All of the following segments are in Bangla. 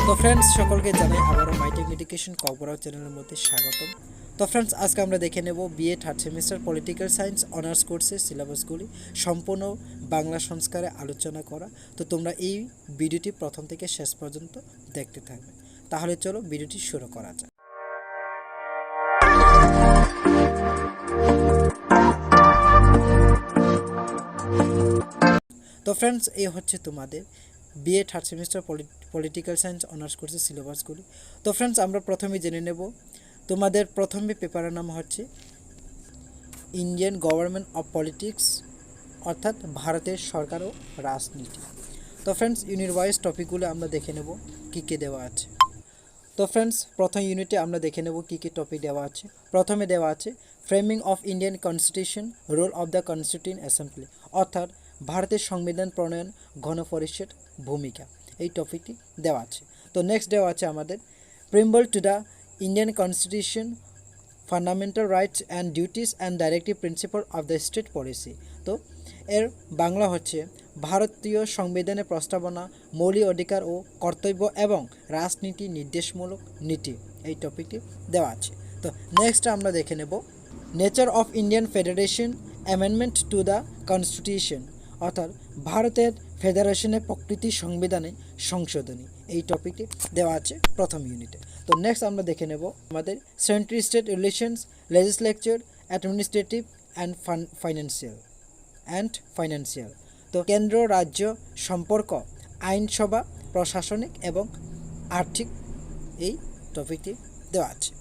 তো ফ্রেন্ডস সকলকে জানাই আবারও মাইটেক এডুকেশন ককবরক চ্যানেলের মধ্যে স্বাগতম। তো ফ্রেন্ডস আজকে আমরা দেখে নেব BA third semester political science honours কোর্সের সিলেবাসগুলি সম্পূর্ণ বাংলা সংস্কারে আলোচনা করা। তো তোমরা এই ভিডিওটি প্রথম থেকে শেষ পর্যন্ত দেখতে থাকবে। তাহলে চলো ভিডিওটি শুরু করা যাক। তো ফ্রেন্ডস এই হচ্ছে তোমাদের BA third semester political science honours কোর্সের সিলেবাসগুলি। তো ফ্রেন্ডস আমরা প্রথমে জেনে নেব তোমাদের প্রথমে পেপারের নাম হচ্ছে ইন্ডিয়ান গভর্নমেন্ট অফ পলিটিক্স, অর্থাৎ ভারতের সরকার ও রাজনীতি। তো ফ্রেন্ডস ইউনিট ওয়াইজ টপিকগুলো আমরা দেখে নেব কী কী দেওয়া আছে। তো ফ্রেন্ডস প্রথম ইউনিটে আমরা দেখে নেব কী কী টপিক দেওয়া আছে। প্রথমে দেওয়া আছে framing of Indian constitution, role of the constituent assembly, অর্থাৎ ভারতের সংবিধান প্রণয়ন গণপরিষদ ভূমিকা, এই টপিকটি দেওয়া আছে। তো নেক্সট দেওয়া আছে আমাদের preamble to the Indian constitution, fundamental rights and duties and directive principle of the state policy. তো এর বাংলা হচ্ছে ভারতীয় সংবিধানের প্রস্তাবনা, মৌলিক অধিকার ও কর্তব্য এবং রাজনীতি নির্দেশমূলক নীতি, এই টপিকটি দেওয়া আছে। তো নেক্সট আমরা দেখে নেব nature of Indian federation, amendment to the constitution, অর্থাৎ ভারতের ফেডারেশনের প্রকৃতি সংবিধানে সংশোধনী, এই টপিকটি দেওয়া আছে প্রথম ইউনিটে। তো নেক্সট আমরা দেখে নেব আমাদের central state relations, legislature, administrative and financial. তো কেন্দ্র রাজ্য সম্পর্ক, আইনসভা, প্রশাসনিক এবং আর্থিক, এই টপিকটি দেওয়া আছে।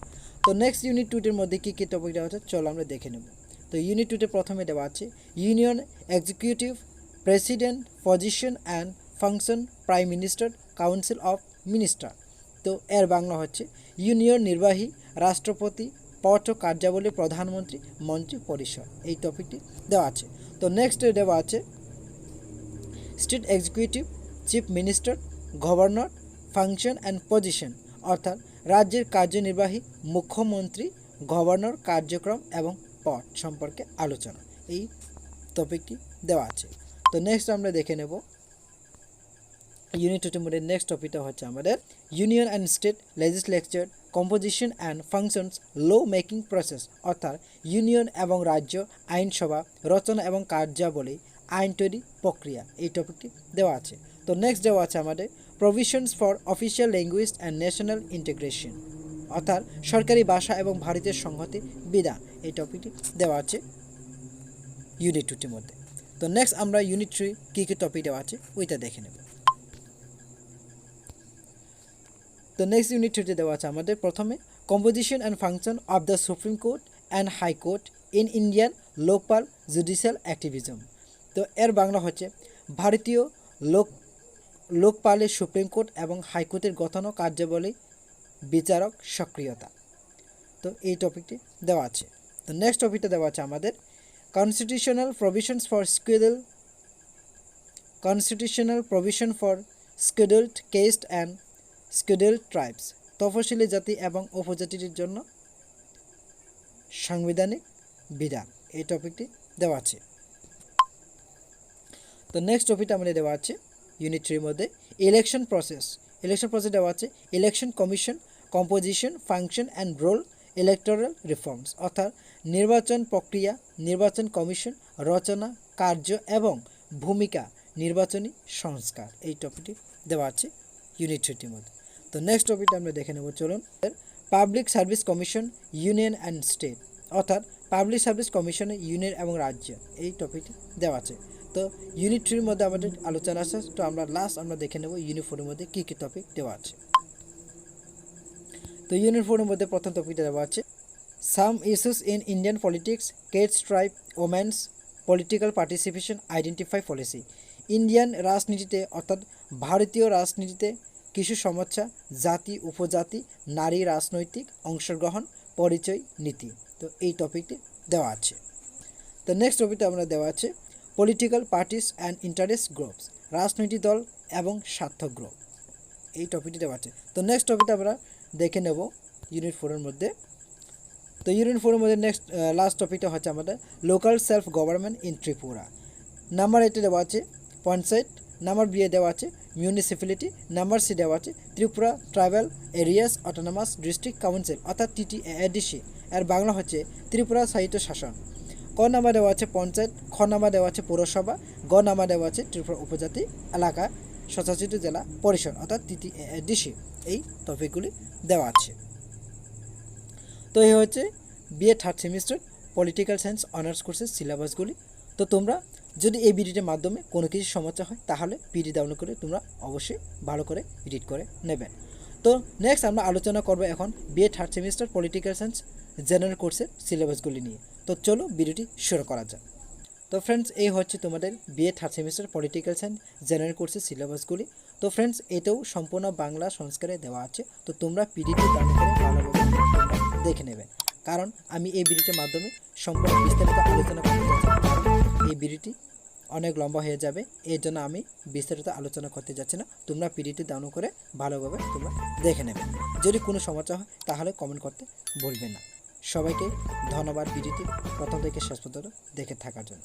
তো নেক্সট ইউনিট টুটির মধ্যে কী কী টপিক দেওয়া আছে চলো আমরা দেখে নেব। তো ইউনিট টুতে প্রথমে দেওয়া আছে union executive, president, position and function, prime minister, council of minister. তো এর বাংলা হচ্ছে ইউনিয়ন নির্বাহী, রাষ্ট্রপতি, পদ ও কার্যাবলী, প্রধানমন্ত্রী, মন্ত্রী পরিষদ, এই টপিকটি দেওয়া আছে। তো নেক্সট দেওয়া আছে state executive, chief minister, governor, function and position, অর্থাৎ রাজ্যের কার্যনির্বাহী, মুখ্যমন্ত্রী, গভর্নর, কার্যক্রম এবং পদ সম্পর্কে আলোচনা, এই টপিকটি দেওয়া আছে। তো নেক্সট আমরা দেখে নেব ইউনিট টুটির মধ্যে নেক্সট টপিকটা হচ্ছে আমাদের union and state legislature, composition and functions, law making process, অর্থাৎ ইউনিয়ন এবং রাজ্য আইনসভা রচনা এবং কার্যাবলী, আইন তৈরি প্রক্রিয়া, এই টপিকটি দেওয়া আছে। তো নেক্সট দেওয়া আছে আমাদের provisions for official language and national integration, অর্থাৎ সরকারি ভাষা এবং ভারতীয় সংহতি বিধান, এই টপিকটি দেওয়া আছে ইউনিট টুটির মধ্যে। তো নেক্সট আমরা ইউনিট থ্রি কী কী টপিক দেওয়া আছে ওইটা দেখে নেব। তো নেক্সট ইউনিট থ্রিতে দেওয়া আছে আমাদের প্রথমে composition and function of the supreme court and high court in Indian Lokpal judicial activism. তো এর বাংলা হচ্ছে ভারতীয় লোকপালের সুপ্রিম কোর্ট এবং হাইকোর্টের গঠন ও কার্যাবলী, বিচারক সক্রিয়তা। তো এই টপিকটি দেওয়া আছে। তো নেক্সট টপিকটা দেওয়া আছে আমাদের constitutional provisions for scheduled caste and scheduled tribes, তফসিলি জাতি এবং উপজাতির জন্য সাংবিধানিক বিধান, এই টপিকটি দেওয়া আছে। তো নেক্সট টপিকটা আমাদের দেওয়া আছে ইউনিট থ্রির মধ্যে ইলেকশন প্রসেস দেওয়া আছে election commission, composition, function and role, electoral reforms, অর্থাৎ নির্বাচন প্রক্রিয়া, নির্বাচন কমিশন রচনা, কার্য এবং ভূমিকা, নির্বাচনী সংস্কার, এই টপিকটি দেওয়া আছে ইউনিট থ্রিটির মধ্যে। তো নেক্সট টপিকটা আমরা দেখে নেব চলুন public service commission, union and state, অর্থাৎ পাবলিক সার্ভিস কমিশনে ইউনিয়ন এবং রাজ্য, এই টপিকটি দেওয়া আছে। তো ইউনিট থ্রির মধ্যে আমাদের আলোচনা আছে। তো আমরা লাস্ট দেখে নেব ইউনিট ফোরের মধ্যে কী কী টপিক দেওয়া আছে। তো ইউনিট ফোরের মধ্যে প্রথম টপিকটা দেওয়া আছে সাম issues in Indian politics, Keats tribe, women's political participation, identify policy. Indian রাজনীতিতে অর্থাৎ ভারতীয় রাজনীতিতে কিছু সমস্যা, জাতি উপজাতি, নারী রাজনৈতিক অংশগ্রহণ, পরিচয় নীতি, তো এই টপিকটি দেওয়া আছে। তো নেক্সট টপিকটা আমরা দেওয়া আছে political parties and interest groups, রাজনৈতিক দল এবং স্বার্থ গ্রুপ, এই টপিকটি দেওয়া আছে। তো নেক্সট টপিকটা আমরা দেখে নেব ইউনিট ফোরের মধ্যে। তো ইউনিট ফোরের মধ্যে নেক্সট লাস্ট টপিকটা হচ্ছে আমাদের local self government in Tripura. Number 8 দেওয়া আছে পঞ্চায়েত নাম্বার বি এ দেওয়া আছে মিউনিসিপ্যালিটি, নাম্বার সি দেওয়া আছে Tripura tribal areas autonomous district council অর্থাৎ TTADC, এর বাংলা হচ্ছে ত্রিপুরা সাহিত্য শাসন। ক নাম্বার দেওয়া আছে পঞ্চায়েত, খ নাম্বার দেওয়া আছে পৌরসভা, গ নাম্বার দেওয়া আছে ত্রিপুরা উপজাতি এলাকা স্বশাসিত জেলা পরিষদ অর্থাৎ TTADC। এই টপিকগুলি দেওয়া আছে। তো এই হচ্ছে BA third semester political science honours কোর্সের সিলেবাসগুলি। তো তোমরা যদি এই ভিডিওটির মাধ্যমে কোনো কিছু সমস্যা হয় তাহলে পিডি ডাউনলোড করে তোমরা অবশ্যই ভালো করে রিড করে নেবে। তো নেক্সট আমরা আলোচনা করব এখন BA third semester political science general কোর্সের সিলেবাসগুলি নিয়ে। তো চলো ভিডিওটি শুরু করা যাক। তো ফ্রেন্ডস এই হচ্ছে তোমাদের BA third semester political science general কোর্সের সিলেবাসগুলি। তো ফ্রেন্ডস এটাও সম্পূর্ণ বাংলা সংস্কারে দেওয়া আছে। তো তোমরা পিডিটি ডাউনলোড করে ভালোভাবে দেখে নেবে, কারণ আমি এই ভিডিওটির মাধ্যমে সম্পূর্ণ বিস্তারিত আলোচনা করতে যাচ্ছি। কারণ এই ভিডিওটি অনেক লম্বা হয়ে যাবে, এর জন্য আমি বিস্তারিত আলোচনা করতে যাচ্ছি না। তোমরা পিডিটি ডাউনলোড করে ভালোভাবে তোমরা দেখে নেবে। যদি কোনো সমস্যা হয় তাহলে কমেন্ট করতে ভুলবে না। সবাইকে ধন্যবাদ ভিডিওটি প্রথম থেকে শেষ পর্যন্ত দেখে থাকার জন্য।